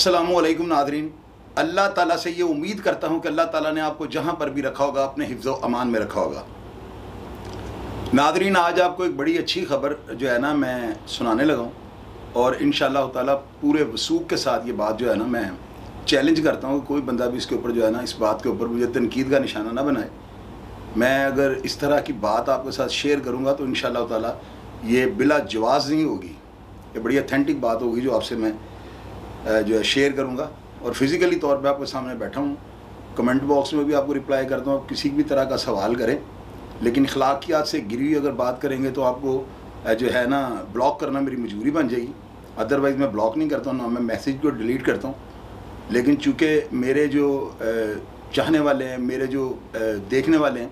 अस्सलामुअलैकुम नादरीन, अल्लाह ताला से ये उम्मीद करता हूँ कि अल्लाह ताला ने आपको जहाँ पर भी रखा होगा अपने हिफ्ज़ व अमान में रखा होगा। नादरीन, आज आपको एक बड़ी अच्छी ख़बर जो है ना मैं सुनाने लगा हूँ और इंशाअल्लाह ताला पूरे वसूख के साथ ये बात जो है ना मैं चैलेंज करता हूँ कि कोई बंदा भी इसके ऊपर जो है ना इस बात के ऊपर मुझे तनकीद का निशाना ना बनाए। मैं अगर इस तरह की बात आपके साथ शेयर करूँगा तो इंशाअल्लाह ताला ये बिला जवाज़ नहीं होगी, ये बड़ी अथेंटिक बात होगी जो आपसे मैं जो है शेयर करूँगा। और फिज़िकली तौर पे आपके सामने बैठा हूँ, कमेंट बॉक्स में भी आपको रिप्लाई करता हूँ, आप किसी भी तरह का सवाल करें, लेकिन अखलाकियात से गिरी हुई अगर बात करेंगे तो आपको जो है ना ब्लॉक करना मेरी मजबूरी बन जाएगी। अदरवाइज़ मैं ब्लॉक नहीं करता हूँ, ना मैं मैसेज को डिलीट करता हूँ। लेकिन चूँकि मेरे जो चाहने वाले हैं, मेरे जो देखने वाले हैं,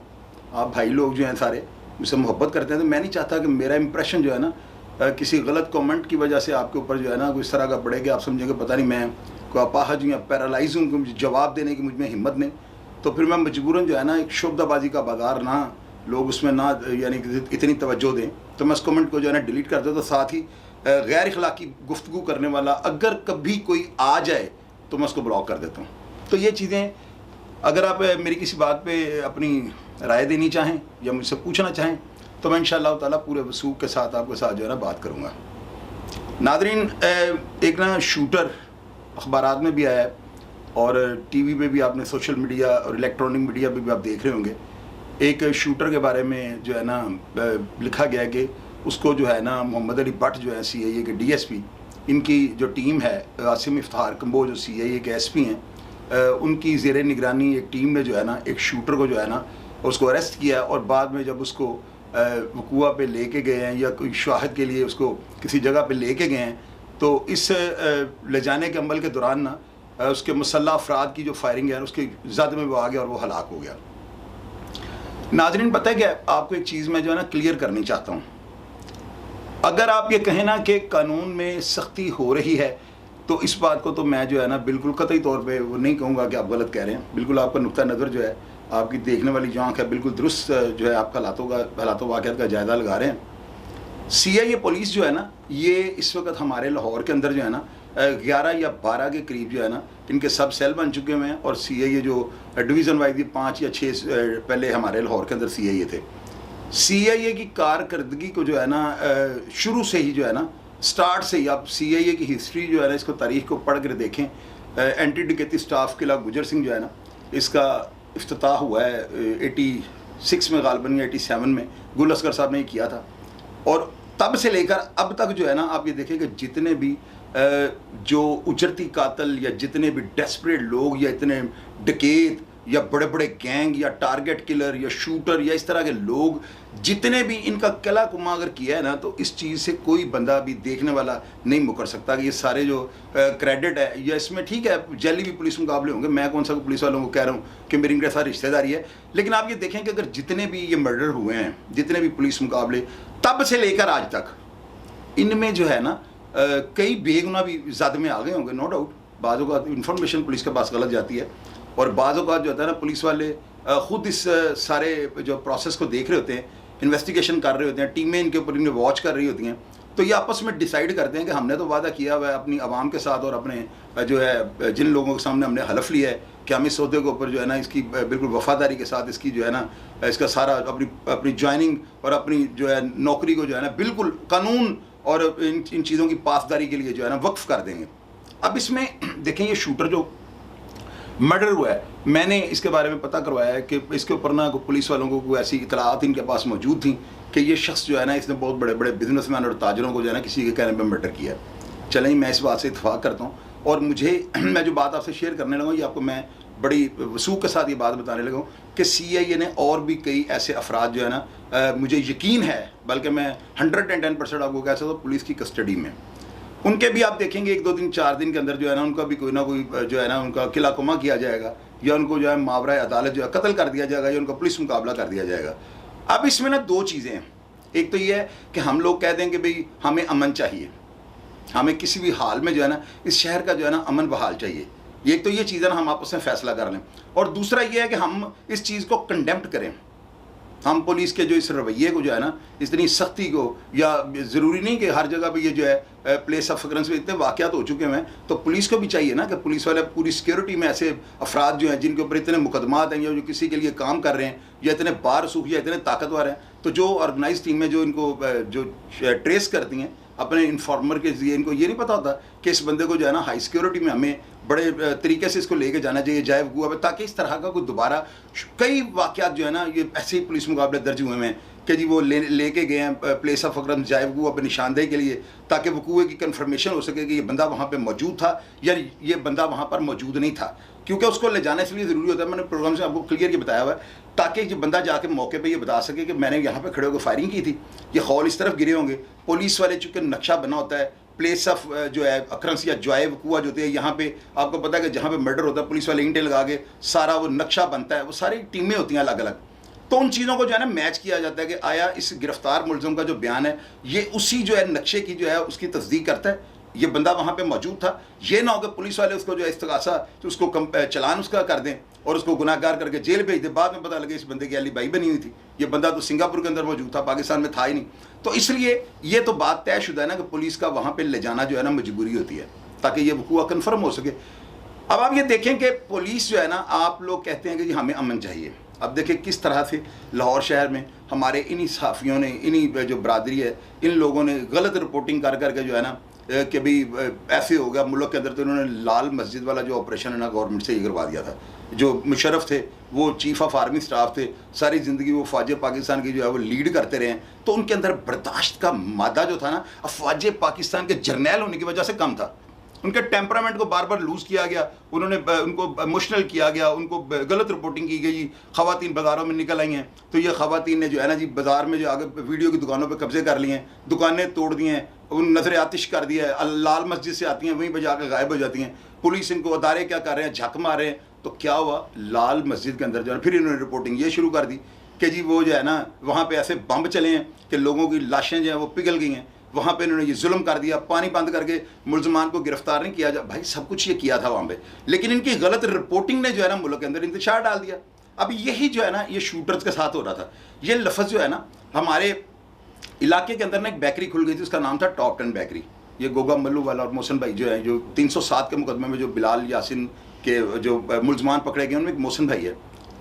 आप भाई लोग जो हैं सारे मुझसे मोहब्बत करते हैं, तो मैं नहीं चाहता कि मेरा इंप्रेशन जो है ना किसी गलत कमेंट की वजह से आपके ऊपर जो है ना कोई इस तरह का पड़े कि आप समझेंगे पता नहीं मैं कोई अपाहज हूँ या पैरालाइज हूँ कि मुझे जवाब देने की मुझ में हिम्मत नहीं। तो फिर मैं मजबूरन जो है ना एक शुबदाबाजी का बाजार ना लोग उसमें ना यानी इतनी तवज्जो दें, तो मैं उस कमेंट को जो है ना डिलीट कर देता। तो साथ ही गैर अखलाकी गुफ्तगू करने वाला अगर कभी कोई आ जाए तो मैं उसको ब्लॉक कर देता हूँ। तो ये चीज़ें अगर आप मेरी किसी बात पे अपनी राय देनी चाहें या मुझसे पूछना चाहें तो मैं इंशाअल्लाह ताला पूरे वसूख के साथ आपके साथ जो है ना बात करूँगा। नादरीन, एक ना शूटर अखबारात में भी आया है और टीवी पे भी आपने सोशल मीडिया और इलेक्ट्रॉनिक मीडिया पे भी आप देख रहे होंगे। एक शूटर के बारे में जो है ना लिखा गया है कि उसको जो है ना मोहम्मद अली भट्ट जो है CIA के DSP, इनकी जो टीम है आसिम इफ्तार कंबो जो CIA के SP हैं, उनकी ज़ेर निगरानी एक टीम ने जो है ना एक शूटर को जो है ना उसको अरेस्ट किया और बाद में जब उसको वकूआ पे लेके गए हैं या कोई शाहिद के लिए उसको किसी जगह पे लेके गए हैं, तो इस ले जाने के अमल के दौरान ना उसके मुसल्लह अफराद की जो फायरिंग है उसके ज़द में वो आ गया और वो हलाक हो गया। नाज़रीन, पता है क्या, आपको एक चीज़ मैं जो है ना क्लियर करनी चाहता हूँ। अगर आप ये कहें ना कि कानून में सख्ती हो रही है तो इस बात को तो मैं जो है ना बिल्कुल कतई तौर पे वो नहीं कहूँगा कि आप गलत कह रहे हैं। बिल्कुल आपका नुक्ता नज़र जो है, आपकी देखने वाली जो आँख है, बिल्कुल दुरुस्त जो है आप हालातों वाक़यात का जायज़ा लगा रहे हैं। CIA पुलिस जो है ना ये इस वक्त हमारे लाहौर के अंदर जो है ना 11 या 12 के करीब जो है ना इनके सब सेल बन चुके हुए हैं और CIA जो डिवीज़न वाइज 5 या 6 पहले हमारे लाहौर के अंदर CIA थे। CIA की कारकर्दगी को जो है ना शुरू से ही जो है ना स्टार्ट से ही आप CIA की हिस्ट्री जो है ना इसको तारीख़ को पढ़ कर देखें। एंटी डकैती स्टाफ किला गुजर सिंह जो है ना इसका इफ्तिताह हुआ है 86 में गालबन या 87 में गुल असगर साहब ने किया था। और तब से लेकर अब तक जो है ना आप ये देखें कि जितने भी जो उजरती कातल या जितने भी डेस्परेट लोग या इतने डकैत या बड़े बड़े गैंग या टारगेट किलर या शूटर या इस तरह के लोग जितने भी इनका किला कुमा अगर किया है ना, तो इस चीज़ से कोई बंदा भी देखने वाला नहीं मुकर सकता कि ये सारे जो क्रेडिट है या इसमें ठीक है जैली भी पुलिस मुकाबले होंगे, मैं कौन सा पुलिस वालों को कह रहा हूँ कि मेरी इनके साथ रिश्तेदारी है। लेकिन आप ये देखें कि अगर जितने भी ये मर्डर हुए हैं, जितने भी पुलिस मुकाबले तब से लेकर आज तक, इनमें जो है ना कई बेगुनाह भी ज़्यादा में आ गए होंगे, नो डाउट। बाज़ों का इन्फॉर्मेशन पुलिस के पास गलत जाती है और बाज़ों का जो होता है ना पुलिस वाले ख़ुद इस सारे जो प्रोसेस को देख रहे होते हैं, इन्वेस्टिगेशन कर रहे होते हैं, टीमें इनके ऊपर इन्हें वॉच कर रही होती हैं, तो ये आपस में डिसाइड करते हैं कि हमने तो वादा किया हुआ है अपनी आवाम के साथ और अपने जो है जिन लोगों के सामने हमने हलफ लिया है कि हम इस सौदे के ऊपर जो है ना इसकी बिल्कुल वफादारी के साथ इसकी जो है ना इसका सारा अपनी ज्वाइनिंग और अपनी जो है नौकरी को जो है ना बिल्कुल कानून और इन चीज़ों की पासदारी के लिए जो है ना वक्फ कर देंगे। अब इसमें देखें ये शूटर जो मर्डर हुआ है, मैंने इसके बारे में पता करवाया है कि इसके ऊपर ना पुलिस वालों को कोई ऐसी इतलात इनके पास मौजूद थी कि ये शख्स जो है ना इसने बहुत बड़े बड़े बिजनेसमैन और ताजरों को जो है ना किसी के कहने पर मर्डर किया है। चलें, मैं इस बात से इत्तेफाक करता हूँ और मैं जो बात आपसे शेयर करने लगा ये आपको मैं बड़ी वसूख के साथ ये बात बताने लगा हूँ कि CIA ने और भी कई ऐसे अफराद जो है ना मुझे यकीन है, बल्कि मैं 110% आपको कह सकता हूँ पुलिस की कस्टडी में, उनके भी आप देखेंगे 1 2 दिन 4 दिन के अंदर जो है ना उनका भी कोई ना कोई जो है ना उनका किला कुमा किया जाएगा या उनको जो है मावरा अदालत जो है कत्ल कर दिया जाएगा या उनका पुलिस मुकाबला कर दिया जाएगा। अब इसमें ना 2 चीज़ें हैं। एक तो ये है कि हम लोग कह दें कि भाई हमें अमन चाहिए, हमें किसी भी हाल में जो है ना इस शहर का जो है ना अमन बहाल चाहिए। एक तो ये चीज़ें ना हम आपस में फ़ैसला कर लें और दूसरा ये है कि हम इस चीज़ को कंडेम्प्ट करें। हम पुलिस के जो इस रवैये को जो है ना, इतनी सख्ती को, या ज़रूरी नहीं कि हर जगह पे ये जो है प्लेस ऑफ अकरेंस में इतने वाक़यात हो चुके हैं, तो पुलिस को भी चाहिए ना कि पुलिस वाले पूरी सिक्योरिटी में ऐसे अफराद जो हैं जिनके ऊपर इतने मुकदमात हैं या जो किसी के लिए काम कर रहे हैं या इतने बारसूख या इतने ताकतवर हैं, तो जो ऑर्गेनाइज टीम में जो इनको जो ट्रेस करती हैं अपने इन्फॉर्मर के जरिए, इनको ये नहीं पता होता कि इस बंदे को जो है ना हाई सिक्योरिटी में हमें बड़े तरीके से इसको लेके जाना चाहिए जाए हुआ पे, ताकि इस तरह का कोई दोबारा कई वाक़यात जो है ना ये ऐसे ही पुलिस मुकाबले दर्ज हुए हैं कि जी वो लेके गए हैं प्लेस ऑफ अकरम जायब हुआ पे निशानदेही के लिए, ताकि वकूए की कन्फर्मेशन हो सके कि ये बंदा वहाँ पे मौजूद था या ये बंदा वहाँ पर मौजूद नहीं था, क्योंकि उसको ले जाना इसलिए ज़रूरी होता है। मैंने प्रोग्राम से आपको क्लियर ये बताया हुआ है ताकि जो बंदा जाके मौके पे ये बता सके कि मैंने यहाँ पे खड़े होकर फायरिंग की थी, ये खौल इस तरफ गिरे होंगे। पुलिस वाले चूँकि नक्शा बना होता है प्लेस ऑफ जो है अक्रंस या जॉय वकूआ जो होते हैं, यहाँ पे आपको पता है कि जहाँ पे मर्डर होता है पुलिस वाले ईंटें लगा के सारा वो नक्शा बनता है, वो सारी टीमें होती हैं अलग अलग, तो उन चीज़ों को जो है ना मैच किया जाता है कि आया इस गिरफ्तार मुलज़म का जो बयान है ये उसी जो है नक्शे की जो है उसकी तस्दीक करता है, ये बंदा वहाँ पे मौजूद था। ये ना हो कि पुलिस वाले उसको जो है इस्तगासा तो उसको चलान उसका कर दें और उसको गुनाहगार करके जेल भेज दे, बाद में पता लगे इस बंदे की अली बाई बनी हुई थी, ये बंदा तो सिंगापुर के अंदर मौजूद था, पाकिस्तान में था ही नहीं। तो इसलिए ये तो बात तयशुदा है ना कि पुलिस का वहाँ पर ले जाना जो है ना मजबूरी होती है ताकि ये वकूआ कन्फर्म हो सके। अब आप ये देखें कि पुलिस जो है ना, आप लोग कहते हैं कि जी हमें अमन चाहिए, अब देखिए किस तरह से लाहौर शहर में हमारे इन्हीं सहाफ़ियों ने, इन्हीं जो बरादरी है, इन लोगों ने गलत रिपोर्टिंग कर करके जो है ना कि भाई ऐसे हो गया मुल्क के अंदर, तो इन्होंने लाल मस्जिद वाला जो ऑपरेशन है ना गवर्नमेंट से ये करवा दिया था। जो मुशर्रफ थे वो चीफ ऑफ आर्मी स्टाफ थे, सारी ज़िंदगी वो फ़ौज पाकिस्तान की जो है वो लीड करते रहे हैं, तो उनके अंदर बर्दाश्त का मादा जो था ना फ़ौज पाकिस्तान के जर्नैल होने की वजह से कम था। उनके टेम्परामेंट को बार बार लूज़ किया गया, उन्होंने उनको इमोशनल किया गया, उनको गलत रिपोर्टिंग की गई, ख़वातीन बाज़ारों में निकल आई हैं, तो ये ख़वातीन ने जो है ना जी बाज़ार में जो आगे वीडियो की दुकानों पे कब्जे कर लिए हैं, दुकानें तोड़ दी हैं, उन नजर आतिश कर दिया है, लाल मस्जिद से आती हैं वहीं पर जाकर गायब हो जाती हैं। पुलिस इनको अदारे क्या कर रहे हैं, झक मार रहे हैं। तो क्या हुआ, लाल मस्जिद के अंदर जो है फिर इन्होंने रिपोर्टिंग ये शुरू कर दी कि जी वो जो है ना वहाँ पर ऐसे बम चले हैं कि लोगों की लाशें जो हैं वो पिघल गई हैं, वहाँ पे इन्होंने ये जुल्म कर दिया, पानी बंद करके मुलजमान को गिरफ्तार नहीं किया जा, भाई सब कुछ ये किया था वहाँ पे, लेकिन इनकी गलत रिपोर्टिंग ने जो है ना मुल्क के अंदर इंतशार डाल दिया। अब यही जो है ना ये शूटर्स के साथ हो रहा था। ये लफ्ज़ जो है ना हमारे इलाके के अंदर ना एक बेकरी खुल गई थी, उसका नाम था टॉप 10 बेकरी। ये गोगा मल्लू वाला और मोहसिन भाई जो है, जो 307 के मुकदमे में जो बिलाल यासिन के जो मुलजमान पकड़े गए उनमें एक मोहसिन भाई है,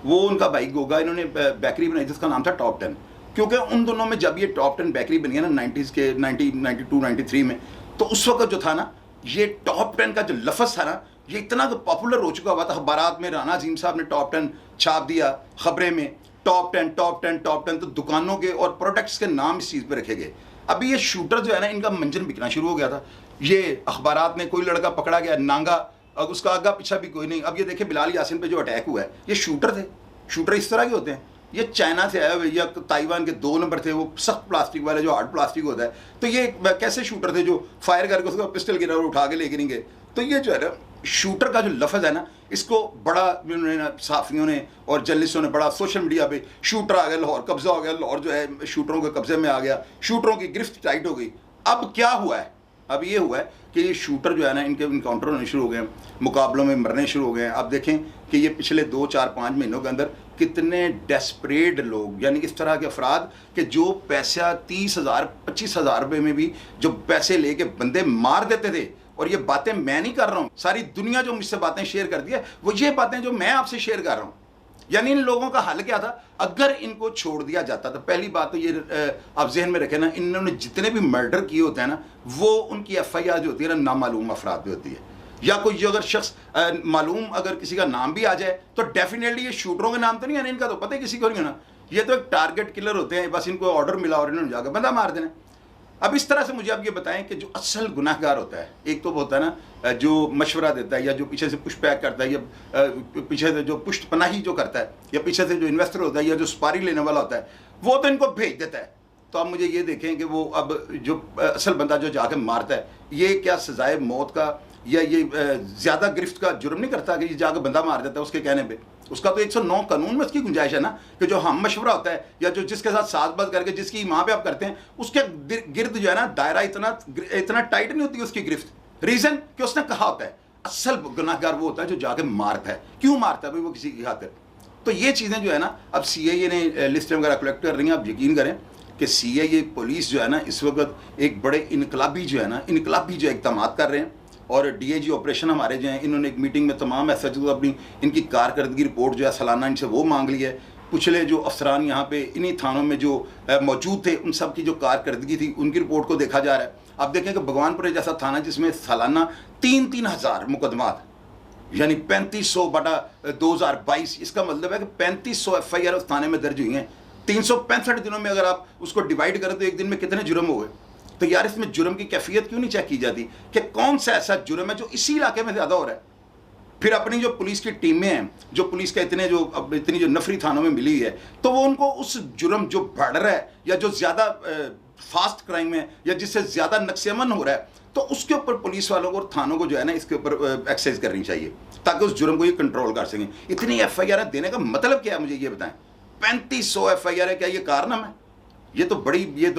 वो उनका भाई गोगा, इन्होंने बेकरी बनाई थी, उसका नाम था टॉप 10। क्योंकि उन दोनों में जब ये टॉप 10 बेकरी बनी है ना 90s के 92 93 में, तो उस वक्त जो था ना ये टॉप 10 का जो लफ्ज़ था ना ये इतना तो पॉपुलर हो चुका हुआ था। अखबारात में राना अजीम साहब ने टॉप 10 छाप दिया, खबरें में टॉप 10 टॉप 10 टॉप 10, तो दुकानों के और प्रोडक्ट्स के नाम इस चीज़ पर रखे गए। अभी ये शूटर जो है ना इनका मंजन बिकना शुरू हो गया था। ये अखबारात में कोई लड़का पकड़ा गया नांगा, अब उसका आगा पीछा भी कोई नहीं। अब ये देखे बिलाल यासिन पे जो अटैक हुआ है ये शूटर थे। शूटर इस तरह के होते हैं, ये चाइना से आया हुआ या ताइवान के 2 नंबर थे, वो सख्त प्लास्टिक वाले जो हार्ड प्लास्टिक होता है, तो ये कैसे शूटर थे जो फायर करके उसका पिस्टल गिरा और उठा के लेके नहीं गए। तो ये जो है ना शूटर का जो लफ्ज़ है ना इसको बड़ा सहाफ़ियों ने और जर्नलिस्टों ने बड़ा सोशल मीडिया पे शूटर आ गया लाहौर, कब्ज़ा हो गया लाहौर, जो है शूटरों के कब्जे में आ गया, शूटरों की गिरफ्त टाइट हो गई। अब क्या हुआ है, अब ये हुआ है कि ये शूटर जो है ना इनके इनकाउंटर होने शुरू हो गए, मुकाबलों में मरने शुरू हो गए हैं। अब देखें कि ये पिछले 2 4 5 महीनों के अंदर कितने डेस्परेट लोग, यानी इस तरह के अफराद कि जो पैसा 30,000 25,000 रुपये में भी जो पैसे लेके बंदे मार देते थे। और ये बातें मैं नहीं कर रहा हूँ, सारी दुनिया जो मुझसे बातें शेयर करती है वो ये बातें जो मैं आपसे शेयर कर रहा हूँ। यानी इन लोगों का हल क्या था, अगर इनको छोड़ दिया जाता तो पहली बात तो ये आप जहन में रखें ना, इन्होंने जितने भी मर्डर किए होते हैं ना वो उनकी FIR जो होती है ना नामालूम अफराद भी होती है, या कोई जो अगर शख्स मालूम अगर किसी का नाम भी आ जाए तो डेफिनेटली ये शूटरों के नाम तो नहीं है, इनका तो पता है किसी को नहीं होना, ये तो एक टारगेट किलर होते हैं, बस इनको ऑर्डर मिला और इन्होंने जाकर बंदा मार देना। अब इस तरह से मुझे आप ये बताएं कि जो असल गुनाहगार होता है, एक तो वो होता है ना जो मशवरा देता है या जो पीछे से पुश पैक करता है या पीछे से जो पुष्ट पनाही जो करता है या पीछे से जो इन्वेस्टर होता है या जो सुपारी लेने वाला होता है वो तो इनको भेज देता है। तो आप मुझे ये देखें कि वो अब जो असल बंदा जो जाके मारता है ये क्या सजाए मौत का या ये ज़्यादा गिरफ्त का जुर्म नहीं करता कि ये जाकर बंदा मार देता है उसके कहने पे। उसका तो 109 कानून में उसकी गुंजाइश है ना कि जो हम मशवरा होता है या जो जिसके साथ साजबाज करके जिसकी माँ पे आप करते हैं उसके गिर्द जो है ना दायरा इतना टाइट नहीं होती उसकी गिरफ्त। रीज़न कि उसने कहा होता है असल गुनाहगार वो होता है जो जाके मारता है। क्यों मारता है भाई वो किसी की खातिर, तो ये चीज़ें जो है ना, अब CIA ने लिस्ट वगैरह कलेक्ट कर रही हैं। आप यकीन करें कि CIA पुलिस जो है ना इस वक्त एक बड़े इनकलाबी जो है ना, इनकलाबी जो इकदाम कर रहे हैं। और DIG ऑपरेशन हमारे जो हैं, इन्होंने एक मीटिंग में तमाम SHO को अपनी इनकी कारकर्दगी रिपोर्ट जो है सालाना इनसे वो मांग ली है। पिछले जो अफसरान यहाँ पे इन्हीं थानों में जो मौजूद थे उन सब की जो कारकर्दगी थी उनकी रिपोर्ट को देखा जा रहा है। आप देखें कि भगवानपुर जैसा थाना जिसमें सालाना 3-3 हज़ार मुकदमात, यानी 3500 बटा 2022, इसका मतलब है कि 3500 FIR उस थाने में दर्ज हुई हैं। 365 दिनों में अगर आप उसको डिवाइड करें तो एक दिन में कितने जुर्म हो गए। तो यार इसमें जुर्म की कैफियत क्यों नहीं चेक की जाती कि कौन सा ऐसा जुर्म है जो इसी इलाके में ज़्यादा हो रहा है। फिर अपनी जो पुलिस की टीमें हैं, जो पुलिस का इतनी जो नफरी थानों में मिली हुई है, तो वो उनको उस जुर्म जो बढ़ रहा है या जो ज़्यादा फास्ट क्राइम है या जिससे ज़्यादा नक्शेमन हो रहा है, तो उसके ऊपर पुलिस वालों को और थानों को जो है ना इसके ऊपर एक्सरसाइज करनी चाहिए ताकि उस जुर्म को ये कंट्रोल कर सकें। इतनी FIR देने का मतलब क्या है, मुझे ये बताएं। 3500 FIR है, क्या ये कारनामा है? ये तो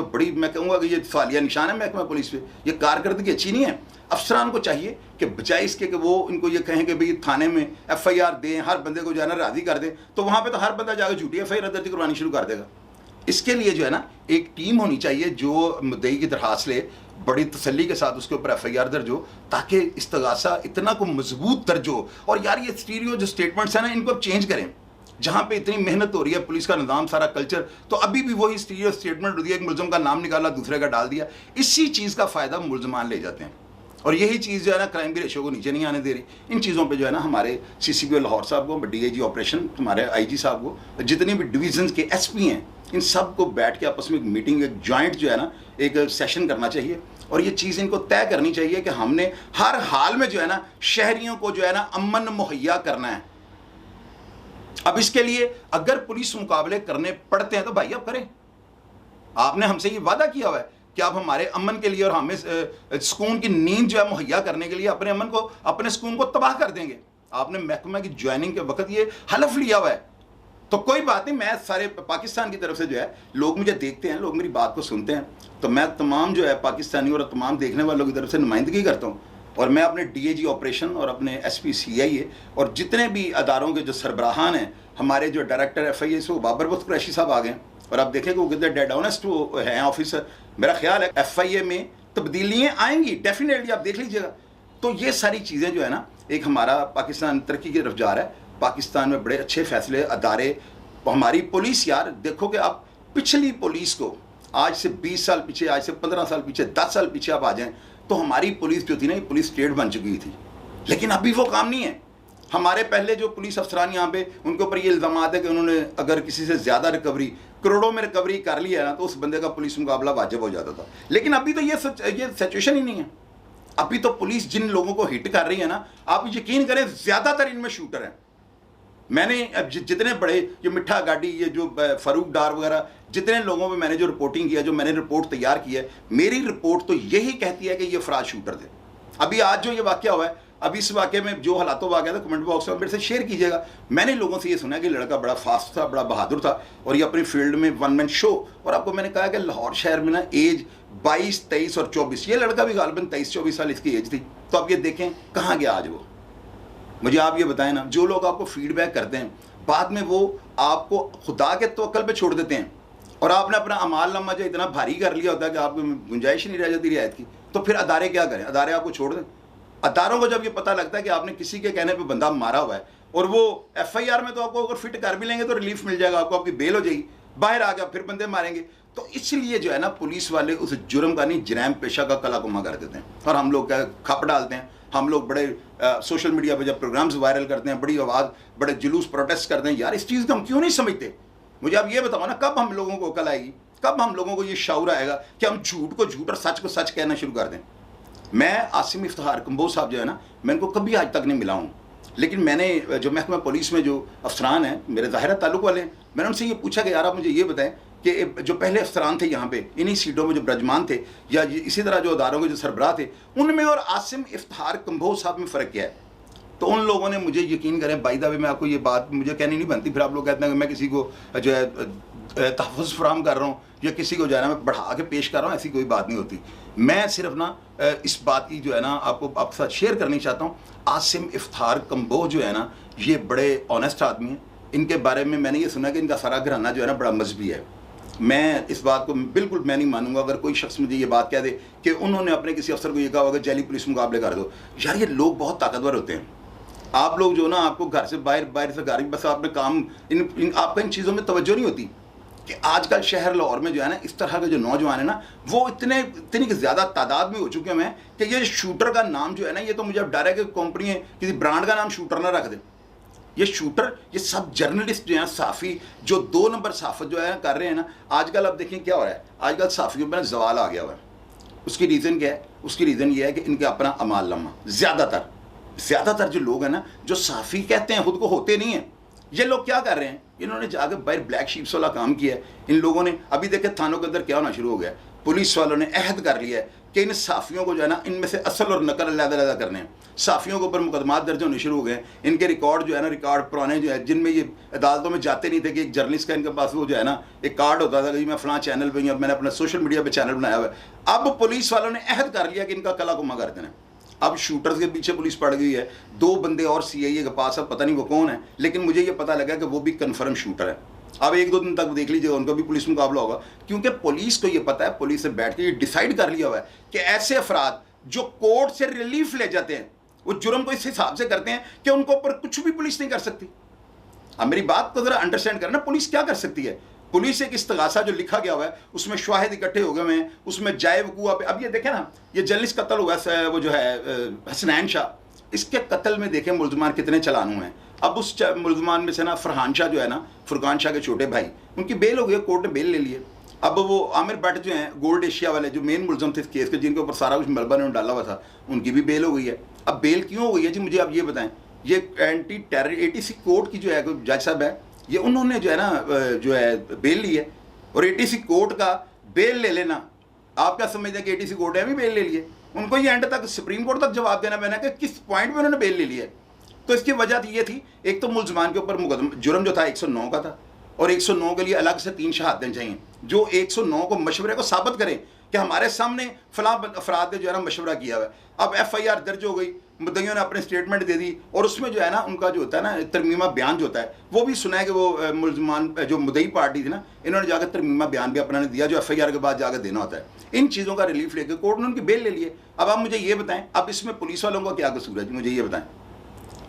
बड़ी मैं कहूँगा कि ये सवालिया निशान है महकमा पुलिस पे। ये कारकर्दगी अच्छी नहीं है। अफसरान को चाहिए कि बजाय इसके कि वो इनको ये कहें कि भाई थाने में FIR दें, हर बंदे को जो है ना राज़ी कर दें, तो वहाँ पे तो हर बंदा जाकर झूठी FIR दर्ज करवानी शुरू कर देगा। इसके लिए जो है ना एक टीम होनी चाहिए जो मुद्दई की दरखास्त ले, बड़ी तसल्ली के साथ उसके ऊपर FIR दर्ज हो, ताकि इस्तगासा इतना को मजबूत दर्ज हो। और यार ये स्टीरियो जो स्टेटमेंट्स हैं ना, इनको अब चेंज करें। जहाँ पे इतनी मेहनत हो रही है, पुलिस का निज़ाम, सारा कल्चर, तो अभी भी वही स्टीरियो स्टेटमेंट हो दिया, एक मुलज़म का नाम निकाला, दूसरे का डाल दिया। इसी चीज़ का फ़ायदा मुलजमान ले जाते हैं और यही चीज़ जो है ना क्राइम की रेशो को नीचे नहीं आने दे रही। इन चीज़ों पे जो है ना हमारे CCPO लाहौर साहब को, DIG ऑपरेशन, हमारे IG साहब को, जितने भी डिवीज़न के SP हैं, इन सब को बैठ के आपस में एक मीटिंग, एक जॉइंट जो है ना एक सेशन करना चाहिए। और ये चीज़ इनको तय करनी चाहिए कि हमने हर हाल में जो है ना शहरियों को जो है ना अमन मुहैया करना है। अब इसके लिए अगर पुलिस मुकाबले करने पड़ते हैं तो भाई आप करें। आपने हमसे ये वादा किया हुआ है कि आप हमारे अमन के लिए और हमें सुकून की नींद जो है मुहैया करने के लिए अपने अमन को, अपने सुकून को तबाह कर देंगे। आपने महकमा की ज्वाइनिंग के वक्त ये हलफ लिया हुआ है। तो कोई बात नहीं, मैं सारे पाकिस्तान की तरफ से जो है लोग मुझे देखते हैं, लोग मेरी बात को सुनते हैं, तो मैं तमाम जो है पाकिस्तानी और तमाम देखने वालों की तरफ से नुमाइंदगी करता हूँ। और मैं अपने DIG ऑपरेशन और अपने SP CIA और जितने भी अदारों के जो सरबराहान हैं, हमारे जो डायरेक्टर FIA से वो बाबर बख्त कुरैशी साहब आ गए और आप देखें कि वो कितने डेड ऑनेस्ट वो हैं ऑफिसर। मेरा ख्याल है FIA में तब्दीलियाँ आएंगी डेफिनेटली, आप देख लीजिएगा। तो ये सारी चीज़ें जो है ना, एक हमारा पाकिस्तान तरक्की की तरफ जा रहा है। पाकिस्तान में बड़े अच्छे फैसले, अदारे, हमारी पुलिस, यार देखो कि आप पिछली पुलिस को आज से 20 साल पीछे, आज से 15 साल पीछे, 10 साल पीछे आप आ जाएं तो हमारी पुलिस जो थी ना, पुलिस स्टेट बन चुकी थी। लेकिन अभी वो काम नहीं है। हमारे पहले जो पुलिस अफसरान यहाँ पे, उनके ऊपर ये इल्ज़ाम है कि उन्होंने अगर किसी से ज़्यादा रिकवरी, करोड़ों में रिकवरी कर लिया ना, तो उस बंदे का पुलिस मुकाबला वाजिब हो जाता था। लेकिन अभी तो ये सिचुएशन ही नहीं है। अभी तो पुलिस जिन लोगों को हिट कर रही है ना, आप यकीन करें ज़्यादातर इनमें शूटर हैं। मैंने अब जितने बड़े, ये मिठा गाड़ी, ये जो फ़ारूक डार वगैरह, जितने लोगों पे मैंने जो रिपोर्टिंग किया, जो मैंने रिपोर्ट तैयार की है, मेरी रिपोर्ट तो यही कहती है कि ये फराज शूटर थे। अभी आज जो ये वाक़या हुआ है, अभी इस वाक़े में जो हालातों वाक़या था, कमेंट बॉक्स में मेरे से शेयर कीजिएगा। मैंने लोगों से ये सुना कि लड़का बड़ा फास्ट था, बड़ा बहादुर था और ये अपनी फील्ड में वन मैन शो। और आपको मैंने कहा कि लाहौर शहर में ना एज 22, 23 और 24, ये लड़का भी गालिबन 23-24 साल इसकी एज थी। तो अब ये देखें कहाँ गया आज वो। मुझे आप ये बताएं ना, जो लोग आपको फीडबैक करते हैं बाद में वो आपको खुदा के तवक्कल पे छोड़ देते हैं और आपने अपना अमाल नामा जो इतना भारी कर लिया होता है कि आपको गुंजाइश नहीं रह जाती रियायत की, तो फिर अदारे क्या करें? अदारे आपको छोड़ दें। अदारों को जब ये पता लगता है कि आपने किसी के कहने पे बंदा मारा हुआ है और वो FIR में तो आपको अगर फिट कर भी लेंगे तो रिलीफ मिल जाएगा, आपको आपकी बेल हो जाएगी, बाहर आ गया फिर बंदे मारेंगे। तो इसलिए जो है ना पुलिस वाले उस जुर्म का नहीं, जराइम पेशा का कलाकुमा कर देते हैं और हम लोग क्या खप डालते हैं। हम लोग बड़े सोशल मीडिया पे जब प्रोग्राम्स वायरल करते हैं, बड़ी आवाज़, बड़े जुलूस प्रोटेस्ट करते हैं। यार इस चीज़ को हम क्यों नहीं समझते? मुझे आप ये बताओ ना, कब हम लोगों को अकल आएगी, कब हम लोगों को ये शऊर आएगा कि हम झूठ को झूठ और सच को सच कहना शुरू कर दें? मैं आसिम इफ्तिखार कंबोज साहब जो है ना, मैं इनको कभी आज तक नहीं मिला हूँ, लेकिन मैंने जो महकमा पुलिस में जो अफसरान हैं, मेरे ज़ाहिर ताल्लुक़ वाले हैं, मैंने उनसे ये पूछा कि यार आप मुझे ये बताएं कि जो पहले अफसरान थे यहाँ पे इन्हीं सीटों में जो ब्रजमान थे या इसी तरह जो अदारों के जो सरबराह थे, उनमें और आसिम इफ्तिखार कंबोज साहब में फ़र्क क्या है? तो उन लोगों ने मुझे, यकीन करें बाय द वे, मैं आपको ये बात मुझे कहनी नहीं बनती, फिर आप लोग कहते हैं कि मैं किसी को जो है तहफ़्फ़ुज़ फराहम कर रहा हूँ या किसी को जो है ना मैं बढ़ा के पेश कर रहा हूँ, ऐसी कोई बात नहीं होती। मैं सिर्फ ना इस बात की जो है ना आपके साथ शेयर करनी चाहता हूँ। आसिम इफ्तिखार कंबोज जो है ना, ये बड़े ऑनेस्ट आदमी हैं, इनके बारे में मैंने ये सुना कि इनका सारा घराना जो है ना बड़ा मजहबी है। मैं इस बात को बिल्कुल मैं नहीं मानूंगा अगर कोई शख्स मुझे ये बात कह दे कि उन्होंने अपने किसी अफसर को ये कहा होगा जैली पुलिस मुकाबले कर दो। यार ये लोग बहुत ताकतवर होते हैं। आप लोग जो ना आपको घर से बाहर से गाड़ी बस आपने काम आपका इन चीज़ों में तवज्जो नहीं होती कि आजकल शहर लाहौर में जो है ना इस तरह के जो नौजवान है ना वो इतनी ज़्यादा तादाद में हो चुके हैं कि ये शूटर का नाम जो है ना ये तो मुझे अब डर है कि कंपनी किसी ब्रांड का नाम शूटर ना रख दे। ये शूटर ये सब जर्नलिस्ट जो हैं साफ़ी जो 2 नंबर सहाफ़त जो है कर रहे हैं ना आजकल। अब देखिए क्या हो रहा है आजकल साफ़ियों पर जवाल आ गया हुआ है। उसकी रीज़न क्या है? उसकी रीज़न ये है कि इनके अपना अमालनामा ज़्यादातर जो लोग हैं ना जो साफ़ी कहते हैं खुद को होते नहीं हैं। ये लोग क्या कर रहे हैं? इन्होंने जाकर बाहर ब्लैक शीप्स वाला काम किया है। इन लोगों ने अभी देखे थानों के अंदर क्या होना शुरू हो गया। पुलिस वालों ने अहद कर लिया है कि इन साफ़ियों को जो है ना इनमें से असल और नकल अलग-अलग करने हैं। साफ़ियों के ऊपर मुकदमात दर्ज होने शुरू हो गए। इनके रिकॉर्ड जो है ना रिकॉर्ड पुराने जो है जिनमें ये अदालतों में जाते नहीं थे कि एक जर्नलिस्ट का इनके पास वो जो है ना एक कार्ड होता था कि मैं फ़लाँ चैनल पर मैंने अपना सोशल मीडिया पर चैनल बनाया हुआ है। अब पुलिस वालों ने अहद कर लिया कि इनका कला कुमा कर देना। अब शूटर्स के पीछे पुलिस पड़ गई है। 2 बंदे और सीआईए के पास, अब पता नहीं वो कौन है, लेकिन मुझे ये पता लगा कि वो भी कन्फर्म शूटर है। अब 1-2 दिन तक देख लीजिएगा उनका भी पुलिस मुकाबला होगा, क्योंकि पुलिस को ये पता है, पुलिस से बैठ के ये डिसाइड कर लिया हुआ है कि ऐसे अफराद जो कोर्ट से रिलीफ ले जाते हैं वो जुर्म को इस हिसाब से करते हैं कि उनको ऊपर कुछ भी पुलिस नहीं कर सकती। अब मेरी बात को जरा अंडरस्टैंड करना, पुलिस क्या कर सकती है? पुलिस एक इस्तगासा जो लिखा गया हुआ है उसमें शवाहिद इकट्ठे हो गए हैं, उसमें जाए वकूआ पे। अब ये देखें ना ये जर्नलिस्ट कत्ल हुआ है वो जो है हसनैन शाह, इसके कत्ल में देखें मुलजमान कितने चलान हुए हैं। अब उस मुलजमान में से ना फरहान शाह जो है ना फुरकान शाह के छोटे भाई, उनकी बेल हो गई, कोर्ट ने बेल ले लिए। अब वो आमिर भट्ट जो हैं गोल्ड एशिया वाले जो मेन मुलजम थे इस केस के, जिनके ऊपर सारा कुछ मलबा ने डाला हुआ था, उनकी भी बेल हो गई है। अब बेल क्यों हो गई है जी मुझे आप ये बताएं। ये एंटी टेरर ATC कोर्ट की जो है जज साहब है, ये उन्होंने जो है ना जो है बेल ली है। और ATC कोर्ट का बेल ले लेना, आप क्या समझते हैं कि ATC कोर्ट ने भी बेल ले लिए? उनको ये एंड तक सुप्रीम कोर्ट तक जवाब देना मैंने कि किस पॉइंट पे उन्होंने बेल ले ली है। तो इसकी वजह ये थी, एक तो मुलजमान के ऊपर मुकदमा जुर्म जो था 109 का था, और 109 के लिए अलग से 3 शहादतें चाहिए जो 109 को मशवरे को साबित करें कि हमारे सामने फलां अफराद ने जो है ना मशवरा किया हुआ है। अब FIR दर्ज हो गई, मुद्दइयों ने अपने स्टेटमेंट दे दी, और उसमें जो है ना उनका जो होता है ना तरमीमा बयान जो होता है वो भी सुना है कि वो मुलजमान जो मुद्दई पार्टी थी ना, इन्होंने जाकर तरमीमा बयान भी अपना ने दिया जो FIR के बाद जाकर देना होता है। इन चीज़ों का रिलीफ लेकर कोर्ट ने उनकी बेल ले लिए। अब आप मुझे ये बताएं, अब इसमें पुलिस वालों का क्या कसूर है जी? मुझे ये बताएं,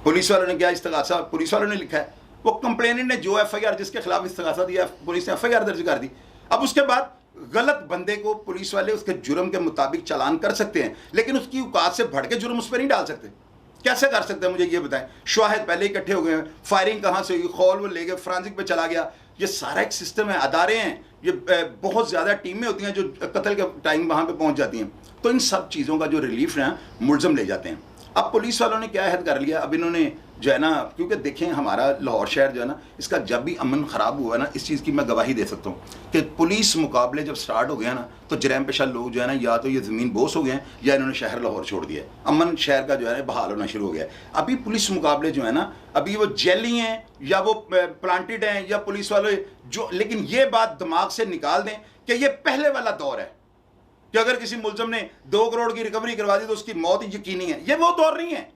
पुलिस वालों ने क्या इस्तगासा पुलिस वालों ने लिखा है? वो कंप्लेनेंट ने जो FIR जिसके खिलाफ इस्तगासा दिया, पुलिस ने FIR दर्ज कर दी। अब उसके बाद गलत बंदे को पुलिस वाले उसके जुर्म के मुताबिक चालान कर सकते हैं, लेकिन उसकी औकात से बढ़ के जुर्म उस पर नहीं डाल सकते। कैसे कर सकते हैं मुझे ये बताएं? शवाहिद पहले इकट्ठे हो गए हैं, फायरिंग कहाँ से हुई, खौल वो ले गए, फ्रांसिक पे चला गया, ये सारा एक सिस्टम है, अदारे हैं, ये बहुत ज़्यादा टीमें होती हैं जो कत्ल के टाइम वहाँ पे पहुँच जाती हैं। तो इन सब चीज़ों का जो रिलीफ है मुलजम ले जाते हैं। अब पुलिस वालों ने क्या अहद कर लिया, अब इन्होंने जो है ना, क्योंकि देखें हमारा लाहौर शहर जो है ना इसका जब भी अमन ख़राब हुआ ना, इस चीज़ की मैं गवाही दे सकता हूँ कि पुलिस मुकाबले जब स्टार्ट हो गया ना तो जरैम पेशा लोग जो है ना या तो ये ज़मीन बोस हो गए हैं या इन्होंने शहर लाहौर छोड़ दिया है। अमन शहर का जो है ना बहाल होना शुरू हो गया है। अभी पुलिस मुकाबले जो है ना अभी वो जेली हैं या वो प्लांटेड हैं या पुलिस वाले जो, लेकिन ये बात दिमाग से निकाल दें कि ये पहले वाला दौर है कि अगर किसी मुलजम ने 2 करोड़ की रिकवरी करवा दी तो उसकी मौत यकीनी है। ये वो दौर नहीं है।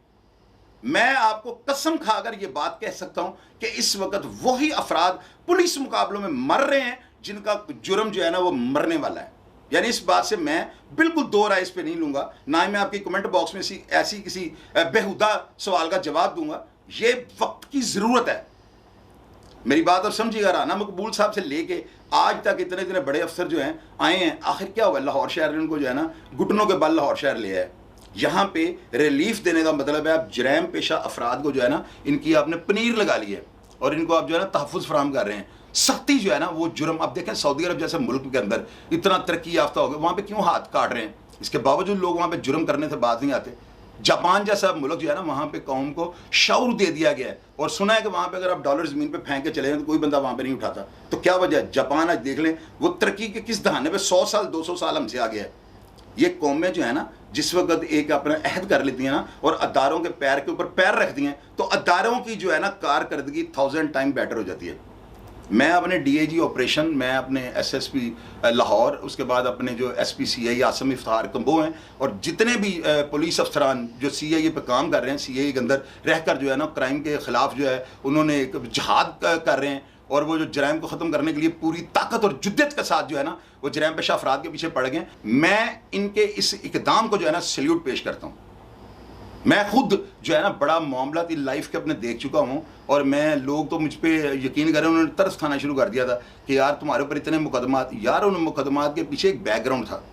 मैं आपको कसम खाकर ये बात कह सकता हूं कि इस वक्त वही अफराद पुलिस मुकाबलों में मर रहे हैं जिनका जुर्म जो है ना वो मरने वाला है। यानी इस बात से मैं बिल्कुल 2 राय इस पे नहीं लूंगा, ना ही मैं आपके कमेंट बॉक्स में ऐसी किसी बेहुदा सवाल का जवाब दूंगा। ये वक्त की ज़रूरत है, मेरी बात और समझिएगा। राना मकबूल साहब से लेके आज तक इतने इतने बड़े अफसर जो हैं आए हैं, आखिर क्या हुआ? लाहौर शहर ने उनको जो है ना घुटनों के बल लाहौर शहर ले आए। यहाँ पे रिलीफ देने का मतलब है आप जरैम पेशा अफराद को जो है ना इनकी आपने पनीर लगा ली है और इनको आप जो है ना तहफ़्फ़ुज़ फराहम कर रहे हैं। सख्ती जो है ना वो जुर्म, अब देखें सऊदी अरब जैसे मुल्क के अंदर इतना तरक्की याफ्ता हो गया, वहाँ पे क्यों हाथ काट रहे हैं? इसके बावजूद लोग वहाँ पे जुर्म करने से बात नहीं आते। जापान जैसा मुल्क जो है ना वहाँ पे कौम को शऊर दे दिया गया है, और सुना है कि वहाँ पे अगर आप डॉलर ज़मीन पे फेंक के चले जाएं तो कोई बंदा वहाँ पे नहीं उठाता। तो क्या वजह है? जापान आज देख लें वो तरक्की के किस दहाने पे 100 साल 200 साल हमसे आ गया है। ये कौमें जो है ना जिस वक्त एक अपना अहद कर लेती हैं ना और अदारों के पैर के ऊपर पैर रखती हैं तो अदारों की जो है ना कारकर्दगी 1000 टाइम बेटर हो जाती है। मैं अपने डीएजी ऑपरेशन, मैं अपने एसएसपी लाहौर, उसके बाद अपने जो एसपी सीआई आसिम इफ्तार कंबो हैं, और जितने भी पुलिस अफसरान जो सीआईए पे काम कर रहे हैं, सीआईए के अंदर रहकर जो है ना क्राइम के ख़िलाफ़ जो है उन्होंने एक जहाद कर रहे हैं, और वो जो जराइम को ख़त्म करने के लिए पूरी ताकत और जिद्दत के साथ जो है ना वो जराइम पेशा अफराद के पीछे पड़ गए। मैं इनके इस इक़दाम को जो है ना सल्यूट पेश करता हूँ। मैं खुद जो है ना बड़ा मामला थी लाइफ के अपने देख चुका हूँ, और मैं लोग तो मुझ पर यकीन करें, उन्होंने तरस खाना शुरू कर दिया था कि यार तुम्हारे ऊपर इतने मुकदमात। यार उन मुकदमात के पीछे एक बैकग्राउंड था।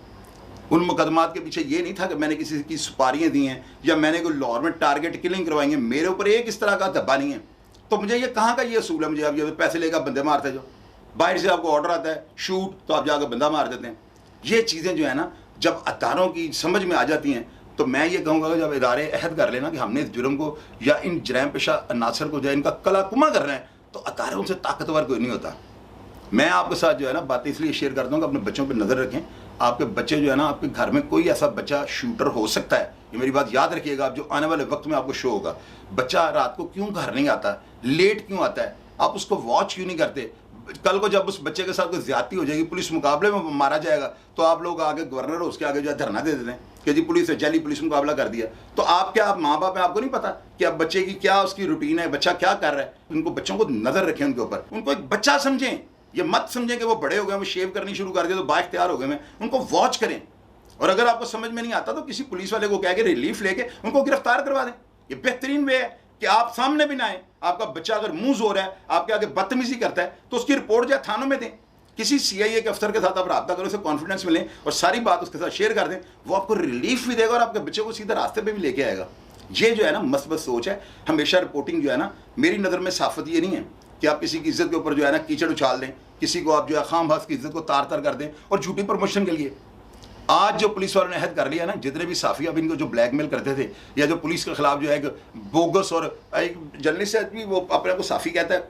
उन मुकदमात के पीछे ये नहीं था कि मैंने किसी की सुपारियाँ दी हैं या मैंने कोई लाहौर में टारगेट किलिंग करवाई है। मेरे ऊपर एक इस तरह का धब्बा नहीं है। तो मुझे ये कहाँ का ये असूल है, मुझे आप ये पैसे लेकर बंदे मारते, जो बाहर से आपको ऑर्डर आता है शूट तो आप जाकर बंदा मार देते हैं। ये चीज़ें जो है ना जब अदारों की समझ में आ जाती हैं तो मैं ये कहूँगा कि जब इदारे अहद कर लेना कि हमने इस जुर्म को या इन जराइम पेशा अनासर को जो है इनका कलाकुमा करना है, तो अदारे उनसे ताकतवर कोई नहीं होता। मैं आपके साथ जो है ना बातें इसलिए शेयर करता हूँ कि अपने बच्चों पर नज़र रखें। आपके बच्चे जो है ना, आपके घर में कोई ऐसा बच्चा शूटर हो सकता है, ये मेरी बात याद रखिएगा। आप जो आने वाले वक्त में आपको शो होगा, बच्चा रात को क्यों घर नहीं आता, लेट क्यों आता है, आप उसको वॉच क्यों नहीं करते। कल को जब उस बच्चे के साथ कोई ज्यादती हो जाएगी, पुलिस मुकाबले में मारा जाएगा, तो आप लोग आगे गवर्नर हो उसके आगे जो है धरना दे देते हैं कि जी पुलिस है, जैली पुलिस मुकाबला कर दिया। तो आप क्या, आप माँ बाप हैं, आपको नहीं पता कि अब बच्चे की क्या उसकी रूटीन है, बच्चा क्या कर रहा है। उनको बच्चों को नजर रखें, उनके ऊपर, उनको एक बच्चा समझें। ये मत समझें कि वो बड़े हो गए, वो शेव करनी शुरू कर दिया तो बाइख्तियार हो गए। मैं उनको वॉच करें, और अगर आपको समझ में नहीं आता तो किसी पुलिस वाले को कह के रिलीफ लेके उनको गिरफ्तार करवा दें। ये बेहतरीन वे है कि आप सामने भी ना आए। आपका बच्चा अगर मुंह जोर है, आपके आगे बदतमीजी करता है, तो उसकी रिपोर्ट जो है थानों में दें। किसी सीआईए के अफसर के साथ आप रब्ता करो, उसे कॉन्फिडेंस मिलें और सारी बात उसके साथ शेयर कर दें। वो आपको रिलीफ भी देगा और आपके बच्चे को सीधे रास्ते पे भी लेके आएगा। ये जो है ना मस्बत सोच है। हमेशा रिपोर्टिंग जो है ना, मेरी नज़र में साफत ये नहीं है कि आप किसी की इज्जत के ऊपर जो है ना कीचड़ उछाल दें, किसी को आप जो है खाम खास की इज्जत को तार तार कर दें और झूठी प्रमोशन के लिए। आज जो पुलिस वालों ने अहद कर लिया ना, जितने भी साफी अब इनको जो ब्लैकमेल करते थे या जो पुलिस के खिलाफ जो है एक बोगस, और एक जर्नलिस्ट आदमी वो अपने को साफी कहता है,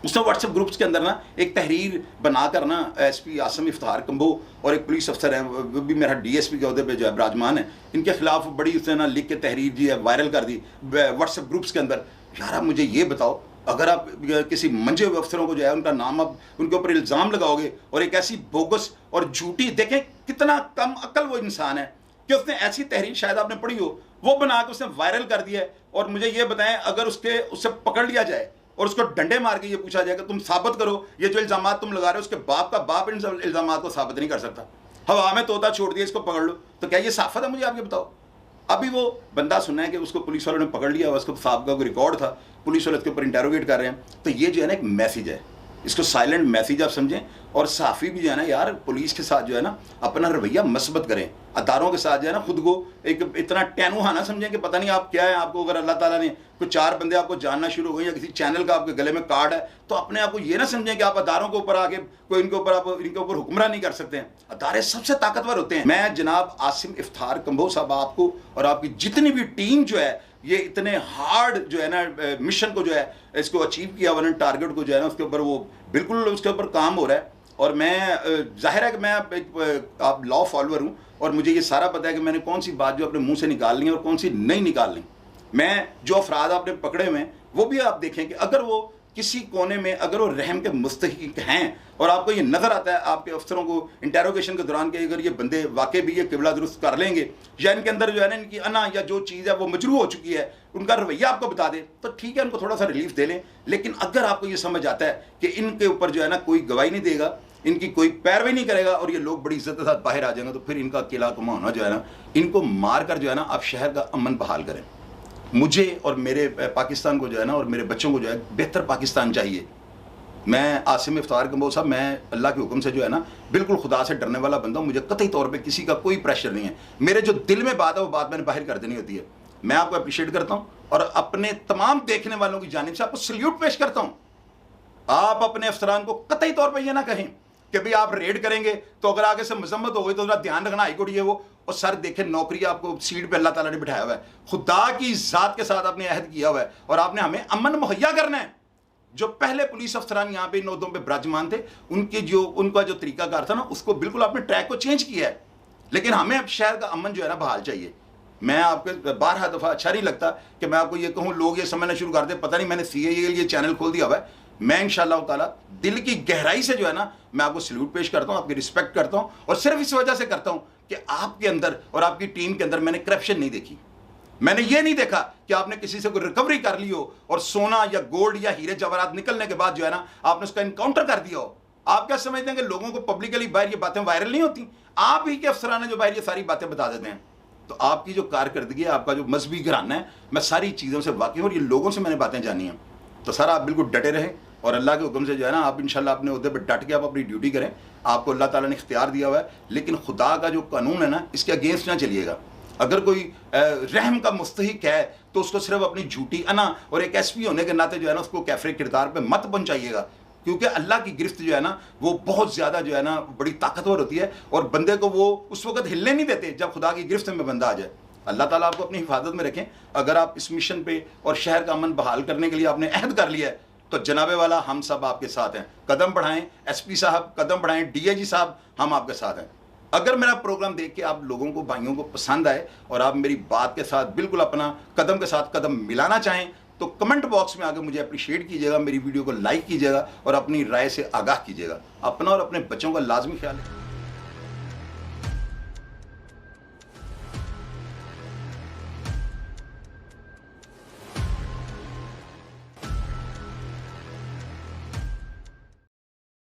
उसने व्हाट्सएप ग्रुप्स के अंदर ना एक तहरीर बनाकर ना एसपी आसिम इफ्तार कंबो और एक पुलिस अफसर है, वो भी मेरा डीएसपी के अहदे पे जो है विराजमान है, इनके खिलाफ बड़ी उसने ना लिख के तहरीर जो है वायरल कर दी व्हाट्सएप ग्रुप्स के अंदर। यार आप मुझे ये बताओ, अगर आप किसी मंजे हुए अफसरों को जो है उनका नाम आप उनके ऊपर इल्ज़ाम लगाओगे और एक ऐसी बोगस और झूठी, देखें कितना कम अक्ल वो इंसान है कि उसने ऐसी तहरीर शायद आपने पढ़ी हो, वो बना के उसने वायरल कर दिया है। और मुझे ये बताएं, अगर उससे पकड़ लिया जाए और उसको डंडे मार के ये पूछा जाएगा तुम साबित करो ये जो इल्ज़ाम तुम लगा रहे हो, उसके बाप का बाप इन इल्ज़ाम को साबित नहीं कर सकता। हवा में तोता छोड़ दिया, इसको पकड़ लो, तो क्या ये साफत है? मुझे आप ये बताओ। अभी वो बंदा सुना है कि उसको पुलिस वालों ने पकड़ लिया, उसको साहब का कोई रिकॉर्ड था, पुलिस वाले उसके ऊपर इंटेरोगेट कर रहे हैं। तो ये जो है ना एक मैसेज है, इसको साइलेंट मैसेज आप समझें। और साफ़ी भी जो है ना यार, पुलिस के साथ जो है ना अपना रवैया मस्बत करें, अदारों के साथ जो है ना खुद को एक इतना टैनुहा ना समझें कि पता नहीं आप क्या है। आपको अगर अल्लाह ताला ने कुछ 4 बंदे आपको जानना शुरू हो गए या किसी चैनल का आपके गले में कार्ड है, तो अपने आप को ये ना समझें कि आप अदारों के ऊपर आके कोई इनके ऊपर हुक्मरान नहीं कर सकते हैं। अदारे सबसे ताकतवर होते हैं। मैं जनाब आसिम इफ्तार कंबो साहब आपको और आपकी जितनी भी टीम जो है, ये इतने हार्ड जो है ना मिशन को जो है इसको अचीव किया, वन टारगेट को जो है ना उसके ऊपर वो बिल्कुल उसके ऊपर काम हो रहा है। और मैं जाहिर है कि मैं आप लॉ फॉलोअर हूँ और मुझे ये सारा पता है कि मैंने कौन सी बात जो अपने मुंह से निकालनी है और कौन सी नहीं निकालनी। मैं जो अफराद आपने पकड़े हुए हैं वो भी आप देखें कि अगर वो किसी कोने में अगर वो रहम के मुस्तहिक हैं और आपको ये नज़र आता है आपके अफसरों को इंटेरोगेशन के दौरान कि अगर ये बंदे वाकई भी ये किबला दुरुस्त कर लेंगे या इनके अंदर जो है ना इनकी अना या जो चीज़ है वो मजरू हो चुकी है, उनका रवैया आपको बता दे, तो ठीक है, उनको थोड़ा सा रिलीफ दे लें। लेकिन अगर आपको ये समझ आता है कि इनके ऊपर जो है ना कोई गवाही नहीं देगा, इनकी कोई पैरवी नहीं करेगा और ये लोग बड़ी इज्जत के साथ बाहर आ जाएंगे, तो फिर इनका अकेला कमाना जो है ना, इनको मार कर जो है ना आप शहर का अमन बहाल करें। मुझे और मेरे पाकिस्तान को जो है ना और मेरे बच्चों को जो है बेहतर पाकिस्तान चाहिए। मैं आसिम इफ्तार कंबो साहब, मैं अल्लाह के हुक्म से जो है ना बिल्कुल खुदा से डरने वाला बंदा हूँ। मुझे कतई तौर पे किसी का कोई प्रेशर नहीं है। मेरे जो दिल में बात है वो बात मैंने बाहर कर देनी होती है। मैं आपको अप्रिशिएट करता हूँ और अपने तमाम देखने वालों की जानिब से आपको सल्यूट पेश करता हूँ। आप अपने अफसरान को कतई तौर पर यह ना कहें कि भाई आप रेड करेंगे तो अगर आगे से मजम्मत हो गई तो ध्यान रखना हाईकोर्ट ये वो, और सर देखें नौकरी आपको सीट पे अल्लाह ताला ने बिठाया हुआ है, खुदा की ज़ात के साथ आपने अहद किया हुआ है और आपने हमें अमन मुहैया करना है। जो पहले पुलिस अफसरान यहाँ पे इन ओहदों पे विराजमान थे, उनका जो तरीकाकार था ना, उसको बिल्कुल आपने ट्रैक को चेंज किया है। लेकिन हमें अब शहर का अमन जो है ना बहाल चाहिए। मैं आपके 12 दफ़ा अच्छा नहीं लगता कि मैं आपको ये कहूँ, लोग ये समझना शुरू कर दे पता नहीं मैंने सीएए के लिए चैनल खोल दिया हुआ है। मैं इंशाअल्लाह ताला दिल की गहराई से जो है ना मैं आपको सल्यूट पेश करता हूँ, आपकी रिस्पेक्ट करता हूँ, और सिर्फ इस वजह से करता हूँ कि आपके अंदर और आपकी टीम के अंदर मैंने करप्शन नहीं देखी। मैंने ये नहीं देखा कि आपने किसी से कोई रिकवरी कर ली हो और सोना या गोल्ड या हीरे जवाहरात निकलने के बाद जो है ना आपने उसका इनकाउंटर कर दिया हो। आप क्या समझते हैं कि लोगों को पब्लिकली बाहर ये बातें वायरल नहीं होती? आप ही के अफसरान जो बाहर ये सारी बातें बता देते हैं। तो आपकी जो कारकर्दगी है, आपका जो मजहबी घराना है, मैं सारी चीज़ों से वाकिफ हूँ और ये लोगों से मैंने बातें जानी हैं। तो सर आप बिल्कुल डटे रहें और अल्लाह के हुक्म से जो है ना आप इंशाल्लाह अपने उहदे पर डट के आप अपनी ड्यूटी करें। आपको अल्लाह ताला ने इख्तियार दिया हुआ है, लेकिन खुदा का जो कानून है ना इसके अगेंस्ट ना चलिएगा। अगर कोई रहम का मुस्तहिक है तो उसको सिर्फ अपनी झूठी अना और एक एसपी होने के नाते जो है ना उसको कैफरे किरदार पे मत पहुंचाइएगा, क्योंकि अल्लाह की गिरफ्त जो है ना वो बहुत ज़्यादा जो है ना बड़ी ताकतवर होती है और बंदे को वो उस वक्त हिलने नहीं देते जब खुदा की गिरफ्त में बंदा आ जाए। अल्लाह ताला आपको अपनी हिफाजत में रखें। अगर आप इस मिशन पे और शहर का अमन बहाल करने के लिए आपने अहद कर लिया है तो जनाबे वाला हम सब आपके साथ हैं। कदम बढ़ाएं, एसपी साहब कदम बढ़ाएं, डीआईजी साहब हम आपके साथ हैं। अगर मेरा प्रोग्राम देख के आप लोगों को, भाइयों को पसंद आए और आप मेरी बात के साथ बिल्कुल अपना कदम के साथ कदम मिलाना चाहें तो कमेंट बॉक्स में आकर मुझे अप्रिशिएट कीजिएगा, मेरी वीडियो को लाइक कीजिएगा और अपनी राय से आगाह कीजिएगा। अपना और अपने बच्चों का लाजमी ख्याल है।